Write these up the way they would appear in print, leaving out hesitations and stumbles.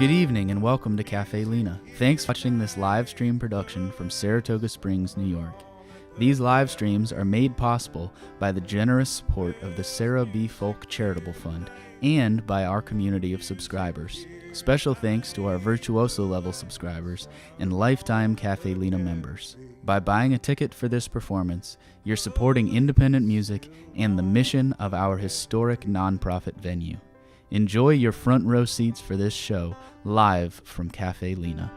Good evening and welcome to Cafe Lena. Thanks for watching this live stream production from Saratoga Springs, New York. These live streams are made possible by the generous support of the Sarah B. Folk Charitable Fund and by our community of subscribers. Special thanks to our Virtuoso level subscribers and lifetime Cafe Lena members. By buying a ticket for this performance, you're supporting independent music and the mission of our historic nonprofit venue. Enjoy your front row seats for this show, live from Cafe Lena.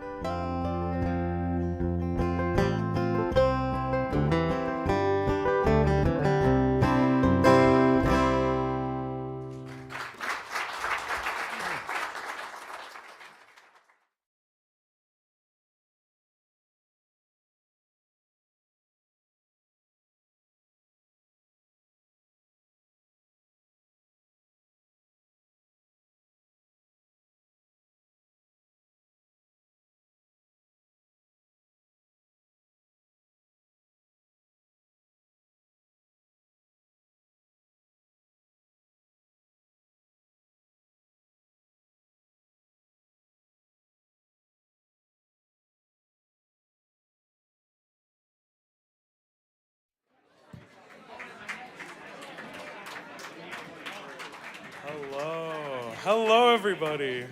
Hello everybody.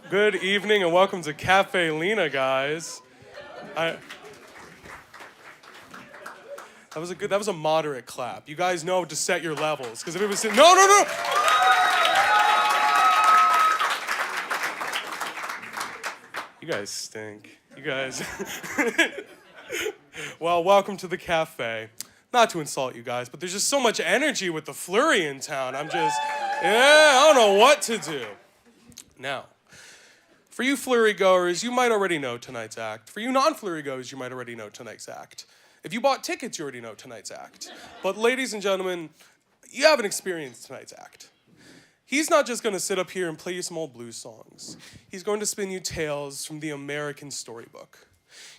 Good evening and welcome to Cafe Lena, guys. That was a moderate clap. You guys know to set your levels, because if it was no. You guys stink. You guys. Well, welcome to the cafe. Not to insult you guys, but there's just so much energy with the flurry in town. I don't know what to do. Now, for you flurry goers, you might already know tonight's act. For you non-flurry goers, you might already know tonight's act. If you bought tickets, you already know tonight's act. But ladies and gentlemen, you haven't experienced tonight's act. He's not just going to sit up here and play you some old blues songs. He's going to spin you tales from the American storybook.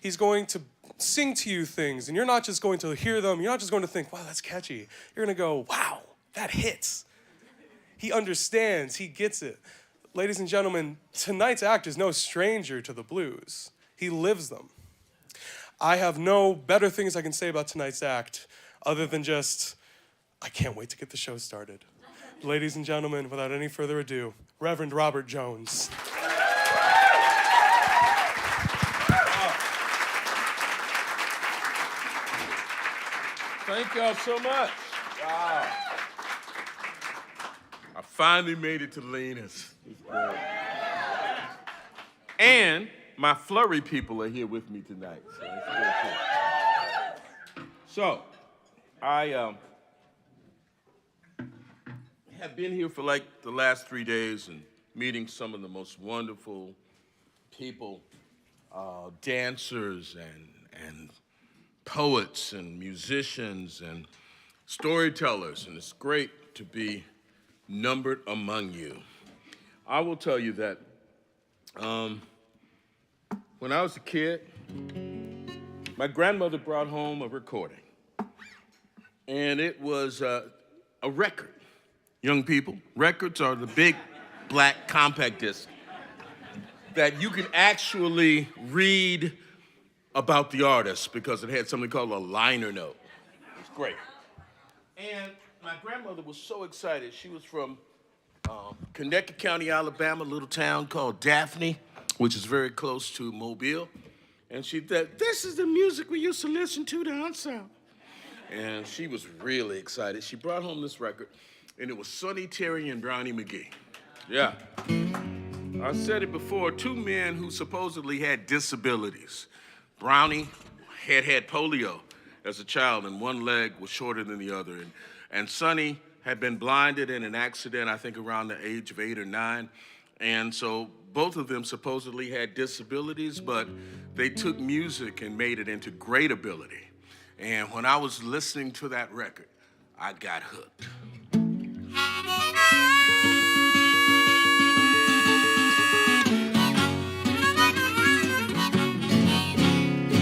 He's going to sing to you things, and you're not just going to hear them, you're not just going to think, wow, that's catchy. You're going to go, wow, that hits. He understands, he gets it. Ladies and gentlemen, tonight's act is no stranger to the blues. He lives them. I have no better things I can say about tonight's act other than just, I can't wait to get the show started. Ladies and gentlemen, without any further ado, Reverend Robert Jones. Thank y'all so much. Wow. I finally made it to Lena's. And my flurry people are here with me tonight. So it's good too. So, I have been here for like the last 3 days and meeting some of the most wonderful people, dancers and poets and musicians and storytellers, and it's great to be numbered among you. I will tell you that when I was a kid, my grandmother brought home a recording, and it was a record. Young people, records are the big black compact disc that you can actually read about the artist because it had something called a liner note. It's great. And my grandmother was so excited. She was from Connecticut County, Alabama, a little town called Daphne, which is very close to Mobile. And she said, this is the music we used to listen to down south. And she was really excited. She brought home this record, and it was Sonny Terry and Brownie McGhee. Yeah. I said it before, two men who supposedly had disabilities. Brownie had polio as a child, and one leg was shorter than the other. And Sonny had been blinded in an accident, I think around the age of 8 or 9. And so both of them supposedly had disabilities, but they took music and made it into great ability. And when I was listening to that record, I got hooked.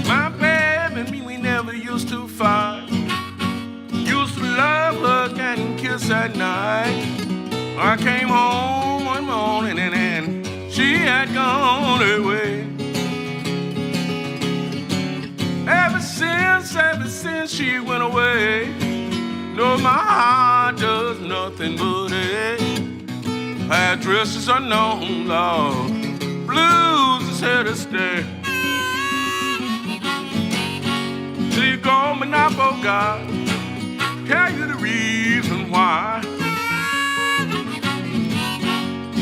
My baby and me, we never used to fight. Used to love, hug, and kiss at night. I came home one she had gone away. Ever since she went away, no, my heart does nothing but ache. Her address is unknown, Lord. Blues is here to stay. She's gone, but I forgot. Tell you the reason why.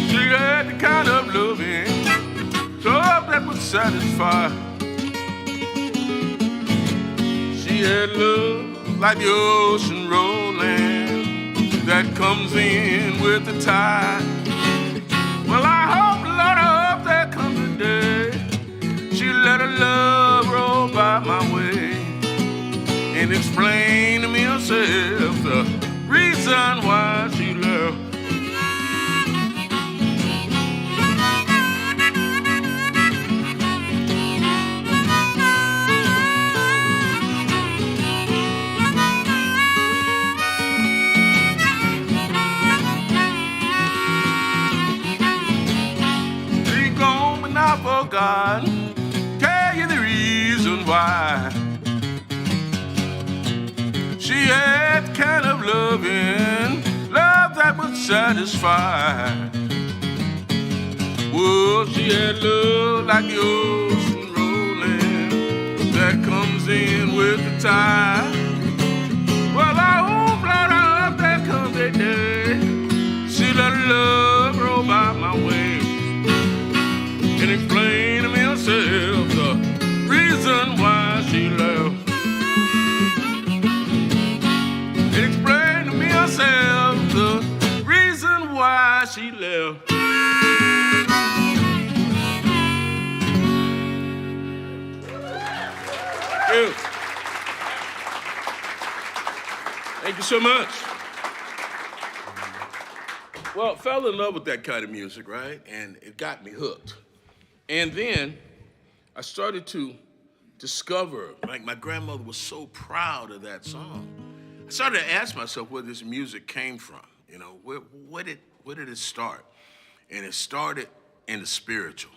She had the kind of loving, love that would satisfy. She had love like the ocean rolling that comes in with the tide. Well, I hope, Lord, I hope there comes a day she let her love roll by my way and explain to me herself the reason why she left. I forgot, tell you the reason why. She had the kind of loving, love that would satisfy. Well, she had love like the ocean rolling that comes in with the tide. Well, I hope, Lord, I hope there comes a day she let her love roll by my way and explain to me herself the reason why she left. And explain to me herself the reason why she left. Thank you. Thank you so much. Well, fell in love with that kind of music, right? And it got me hooked. And then I started to discover, like my grandmother was so proud of that song. I started to ask myself where this music came from. You know, where did it start? And it started in the spiritual.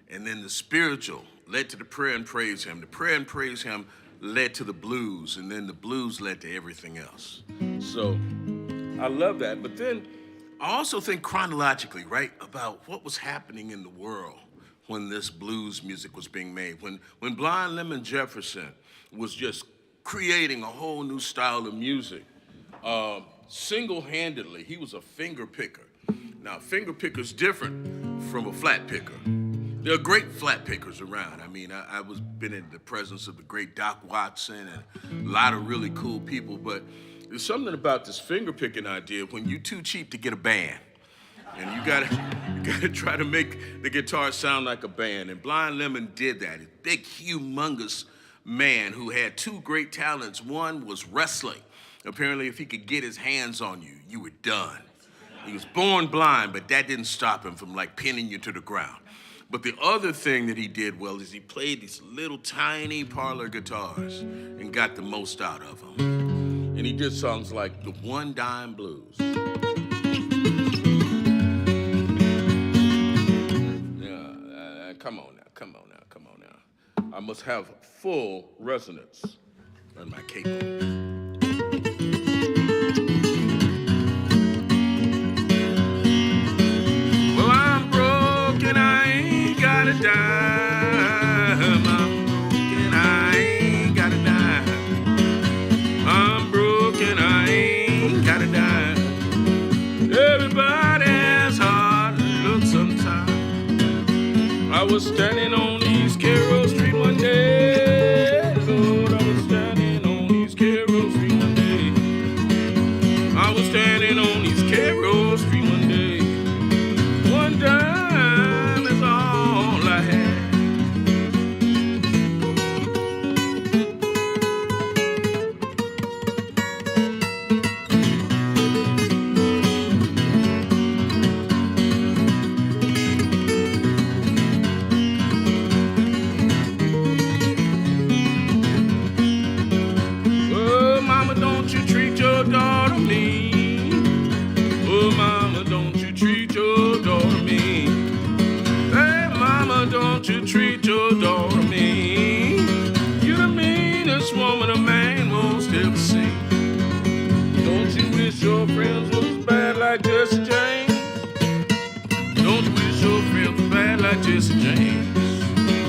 And then the spiritual led to the prayer and praise him. The prayer and praise him led to the blues. And then the blues led to everything else. So I love that. But then I also think chronologically, right, about what was happening in the world when this blues music was being made, when Blind Lemon Jefferson was just creating a whole new style of music. Single-handedly, he was a finger picker. Now, a finger picker's different from a flat picker. There are great flat pickers around. I mean, I was been in the presence of the great Doc Watson and a lot of really cool people, but there's something about this finger picking idea when you're too cheap to get a band. And you gotta try to make the guitar sound like a band. And Blind Lemon did that. A big, humongous man who had two great talents. One was wrestling. Apparently, if he could get his hands on you, you were done. He was born blind, but that didn't stop him from like pinning you to the ground. But the other thing that he did well is he played these little tiny parlor guitars and got the most out of them. And he did songs like the One Dime Blues. Come on now. I must have full resonance on my capo. Well, I'm broken, I ain't got a dime. I'm broken, I ain't got a dime. I'm broken, I ain't got a dime. Everybody has hard luck sometimes. I was standing on East Carroll Street one day. Lord, I was standing on East Carroll Street one day. I was standing on East Carroll Street one day. One dime is all I had. Don't you wish your friend was bad like Jesse James?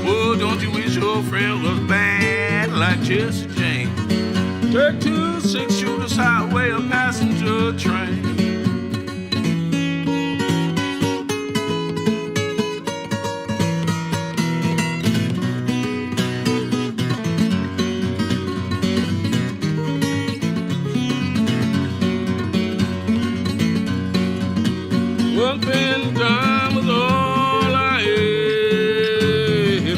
Oh, don't you wish your friend was bad like Jesse James? Take 2 6-shooters highway, a passenger train. One thin dime was all I had.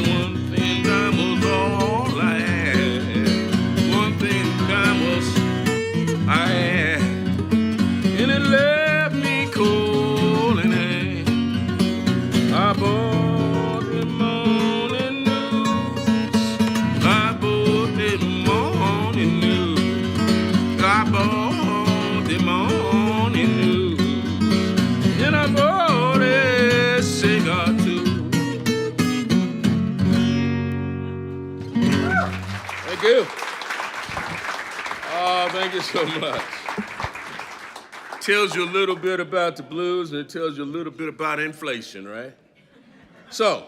One thin dime was all I had. One thin dime was I had. And it left me cold and I bought the morning news. I bought the morning news. I bought the morning news. And I bought a cigar too. Thank you. Oh, thank you so much. Tells you a little bit about the blues, and it tells you a little bit about inflation, right? So,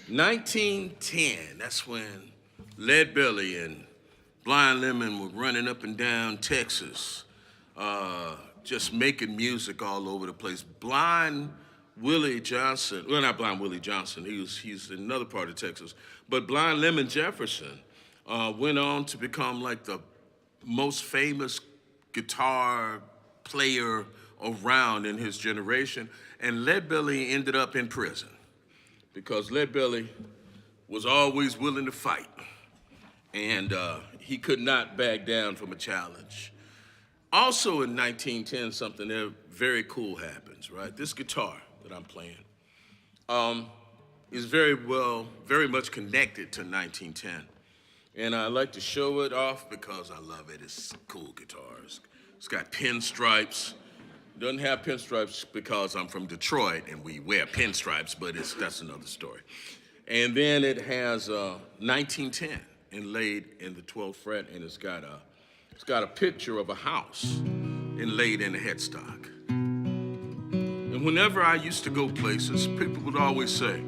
1910, that's when Lead Belly and Blind Lemon were running up and down Texas, just making music all over the place. Blind Willie Johnson, well, not Blind Willie Johnson, he's in another part of Texas, but Blind Lemon Jefferson went on to become like the most famous guitar player around in his generation, and Lead Belly ended up in prison because Lead Belly was always willing to fight, and he could not back down from a challenge. Also in 1910, something very cool happens, right? This guitar that I'm playing is very much connected to 1910. And I like to show it off because I love it. It's cool guitars. It's got pinstripes. It doesn't have pinstripes because I'm from Detroit and we wear pinstripes, but that's another story. And then it has 1910 inlaid in the 12th fret, and it's got a picture of a house inlaid in the headstock. And whenever I used to go places, people would always say,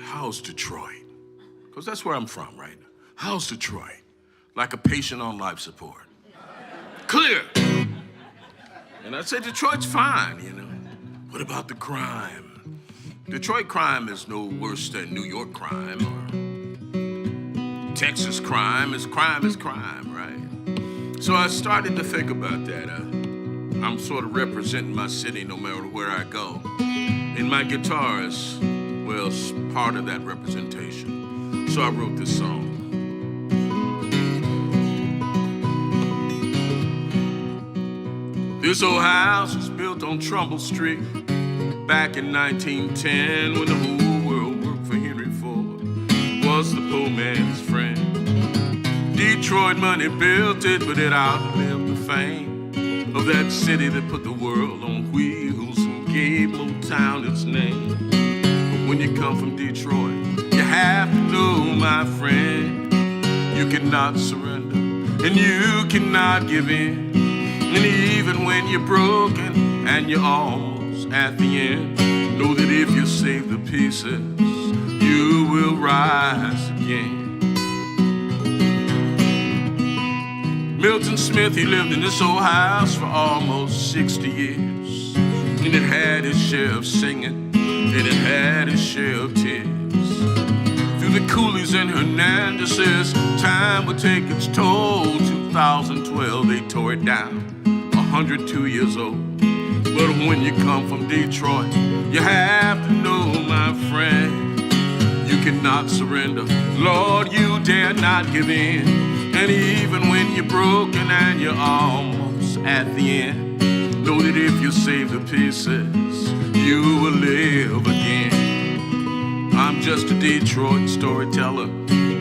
"How's Detroit?" Because that's where I'm from, right? How's Detroit? Like a patient on life support. Clear. And I said, Detroit's fine, you know. What about the crime? Detroit crime is no worse than New York crime or Texas crime. Crime is crime, right? So I started to think about that. I'm sort of representing my city no matter where I go. And my guitar is, well, part of that representation. So I wrote this song. This old house was built on Trumbull Street back in 1910 when the whole world worked for Henry Ford, was the poor man's friend. Detroit money built it, but it outlived the fame of that city that put the world on wheels and gave Motown its name. But when you come from Detroit, you have to know, my friend, you cannot surrender and you cannot give in. And even when you're broken and you're almost at the end, know that if you save the pieces, you will rise again. Milton Smith, he lived in this old house for almost 60 years. And it had its share of singing, and it had its share of tears. Through the Coolies and Hernandezes, time would take its toll. 2012, they tore it down. 102 years old. But when you come from Detroit, you have to know, my friend, you cannot surrender. Lord, you dare not give in. And even when you're broken and you're almost at the end, know that if you save the pieces, you will live again. I'm just a Detroit storyteller,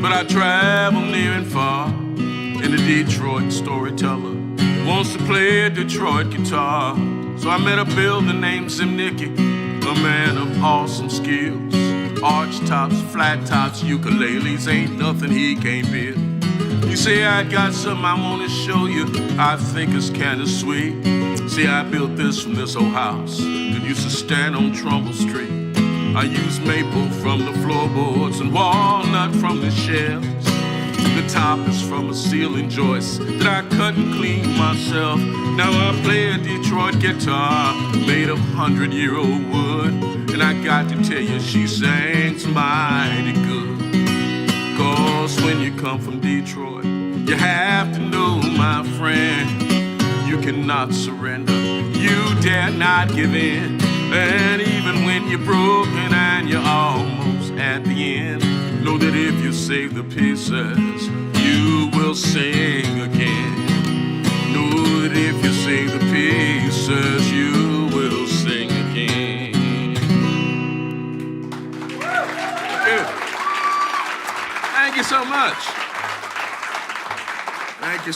but I travel near and far. And a Detroit storyteller wants to play a Detroit guitar. So I met a builder named Zimnicki, a man of awesome skills. Arch tops, flat tops, ukuleles, ain't nothing he can't build. You say, I got something I want to show you, I think it's kind of sweet. See, I built this from this old house that used to stand on Trumbull Street. I used maple from the floorboards and walnut from the shelves. The top is from a ceiling joist that I cut and cleaned myself. Now I play a Detroit guitar made of 100-year-old wood. And I got to tell you, she sings mighty good. 'Cause when you come from Detroit, you have to know, my friend, you cannot surrender, you dare not give in. And even when you're broken and you're almost at the end, know that if you save the pieces, you will sing again. Know that if you save the pieces, you will sing again. Thank you so much. Thank you